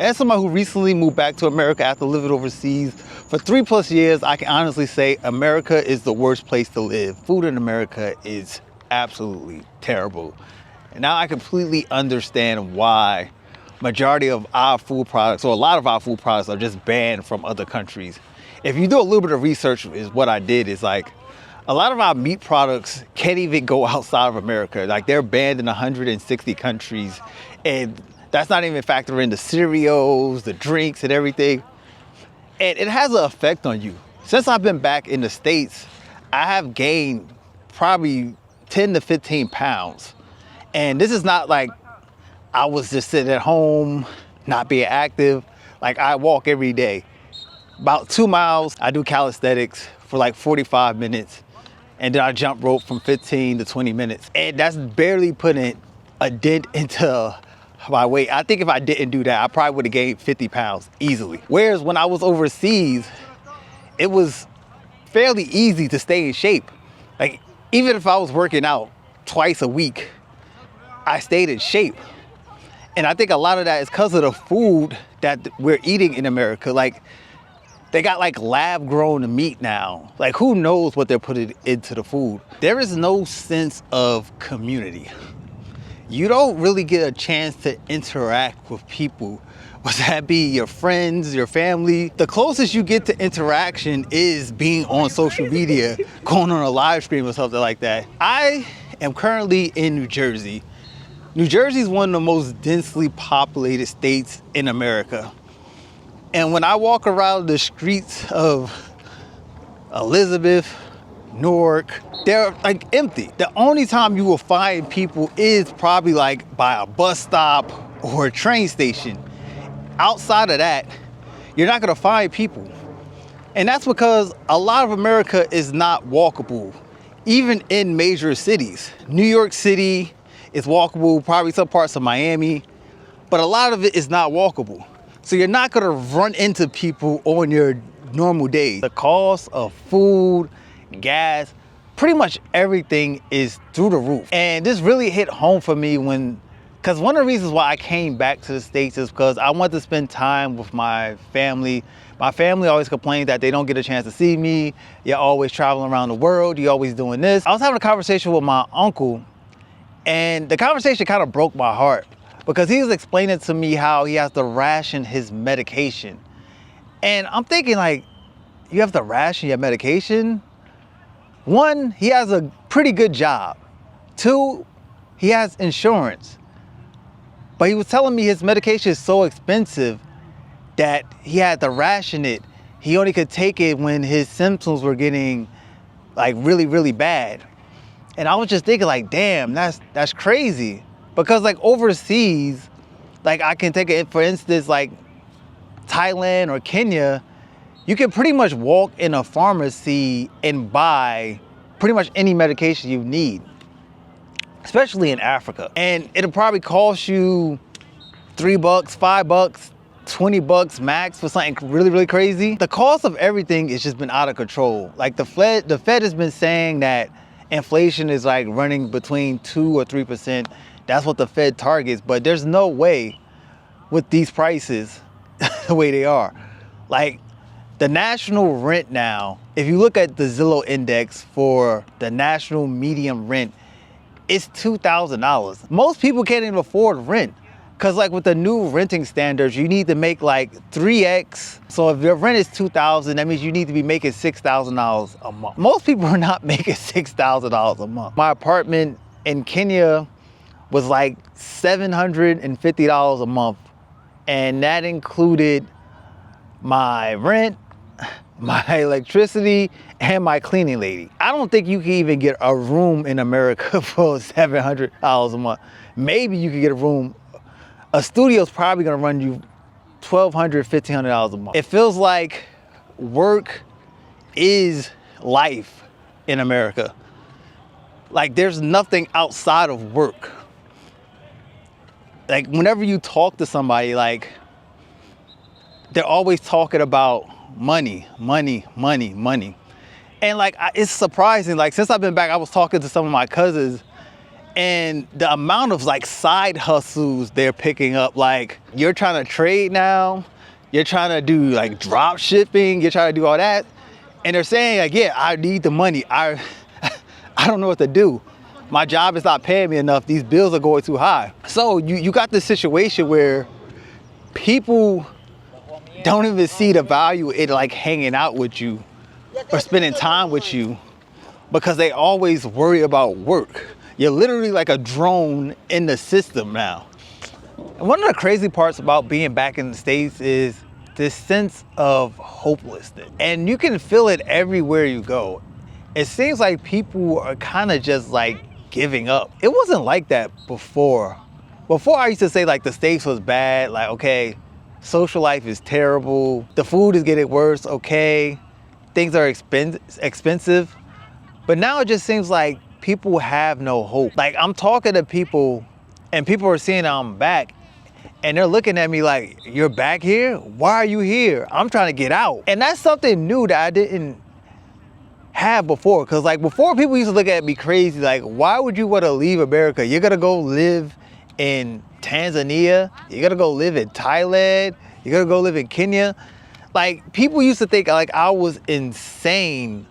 As somebody who recently moved back to America after living overseas for 3+ years, I can honestly say America is the worst place to live. Food in America is absolutely terrible. And now I completely understand why majority of our food products, or a lot of our food products, are just banned from other countries. If you do a little bit of research, is what I did, is like a lot of our meat products can't even go outside of America. Like they're banned in 160 countries, and that's not even factoring in the cereals, the drinks and everything. And it has an effect on you. Since I've been back in the States, I have gained probably 10 to 15 pounds. And this is not like I was just sitting at home, not being active. Like I walk every day. About 2 miles, I do calisthenics for like 45 minutes. And then I jump rope from 15 to 20 minutes. And that's barely putting a dent into my weight. I think if I didn't do that, I probably would have gained 50 pounds easily. Whereas when I was overseas, it was fairly easy to stay in shape. Like even if I was working out twice a week, I stayed in shape. And I think a lot of that is because of the food that we're eating in America. Like they got like lab grown meat now. Like who knows what they're putting into the food. There is no sense of community. You don't really get a chance to interact with people, whether that be your friends, your family. The closest you get to interaction is being on social media, going on a live stream or something like that. I am currently in New Jersey. New Jersey is one of the most densely populated states in America. And when I walk around the streets of Elizabeth, Newark, they're like empty. The only time you will find people is probably like by a bus stop or a train station. Outside of that, you're not gonna find people. And that's because a lot of America is not walkable, even in major cities. New York City is walkable, probably some parts of Miami, but a lot of it is not walkable. So you're not gonna run into people on your normal days. The cost of food, gas, pretty much everything is through the roof. And this really hit home for me because one of the reasons why I came back to the States is because I want to spend time with my family. My family always complains that they don't get a chance to see me. You're always traveling around the world. You're always doing this. I was having a conversation with my uncle, and the conversation kind of broke my heart because he was explaining to me how he has to ration his medication. And I'm thinking like, you have to ration your medication? One, he has a pretty good job. Two, he has insurance. But he was telling me his medication is so expensive that he had to ration it. He only could take it when his symptoms were getting like really, really bad. And I was just thinking like, damn, that's crazy. Because like overseas, like I can take it, for instance, like Thailand or Kenya, you can pretty much walk in a pharmacy and buy pretty much any medication you need, especially in Africa. And it'll probably cost you $3, $5, $20 max for something really, really crazy. The cost of everything has just been out of control. Like the Fed has been saying that inflation is like running between 2 or 3%. That's what the Fed targets, but there's no way with these prices the way they are. Like the national rent now, if you look at the Zillow index for the national median rent, it's $2,000. Most people can't even afford rent. Cause like with the new renting standards, you need to make like 3x. So if your rent is $2,000, that means you need to be making $6,000 a month. Most people are not making $6,000 a month. My apartment in Kenya was like $750 a month. And that included my rent, my electricity, and my cleaning lady. I don't think you can even get a room in America for $700 a month. Maybe you could get a room. A studio's probably gonna run you $1,200, $1,500 a month. It feels like work is life in America. Like there's nothing outside of work. Like whenever you talk to somebody, like they're always talking about money, money, money, money. And like, it's surprising. Like since I've been back, I was talking to some of my cousins And the amount of like side hustles they're picking up, like you're trying to trade now, you're trying to do like drop shipping, you're trying to do all that. And they're saying like, yeah, I need the money. I don't know what to do. My job is not paying me enough. These bills are going too high. So you got this situation where people don't even see the value in like hanging out with you or spending time with you because they always worry about work. You're literally like a drone in the system now. And one of the crazy parts about being back in the States is this sense of hopelessness. And you can feel it everywhere you go. It seems like people are kind of just like giving up. It wasn't like that before. Before I used to say like the States was bad, like, okay, social life is terrible, the food is getting worse, okay, things are expensive. But now it just seems like people have no hope. Like I'm talking to people and people are seeing I'm back and they're looking at me like, you're back here? Why are you here? I'm trying to get out. And that's something new that I didn't have before. Cause like before people used to look at me crazy, like, why would you want to leave America? You're gonna go live in Tanzania, you're gonna go live in Thailand, you're gonna go live in Kenya. Like people used to think like I was insane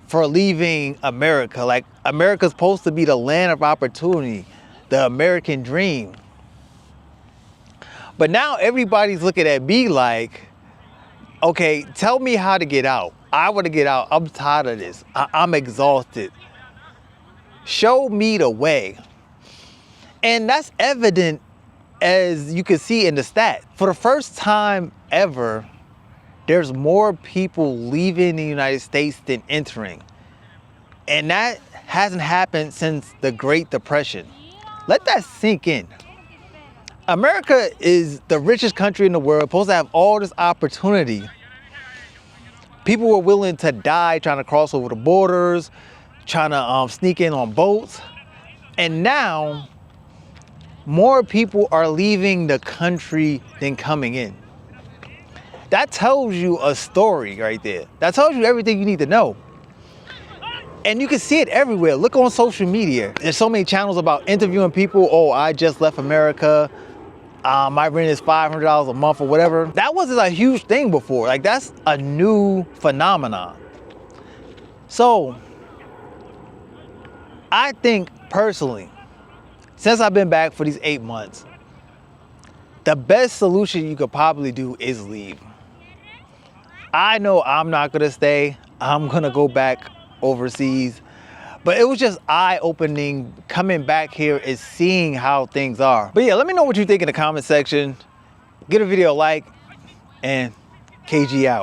for leaving America. Like America's supposed to be the land of opportunity, the American dream. But now everybody's looking at me like, okay, tell me how to get out. I want to get out. I'm tired of this. I'm exhausted. Show me the way. And that's evident as you can see in the stat. For the first time ever, there's more people leaving the United States than entering. And that hasn't happened since the Great Depression. Let that sink in. America is the richest country in the world, supposed to have all this opportunity. People were willing to die trying to cross over the borders, trying to sneak in on boats. And now, more people are leaving the country than coming in. That tells you a story right there. That tells you everything you need to know. And you can see it everywhere. Look on social media. There's so many channels about interviewing people. Oh, I just left America. My rent is $500 a month or whatever. That wasn't a huge thing before. Like that's a new phenomenon. So I think personally, since I've been back for these 8 months, the best solution you could probably do is leave. I know I'm not gonna stay. I'm gonna go back overseas. But it was just eye-opening coming back here and seeing how things are. But yeah, let me know what you think in the comment section. Give the video a like and KG out.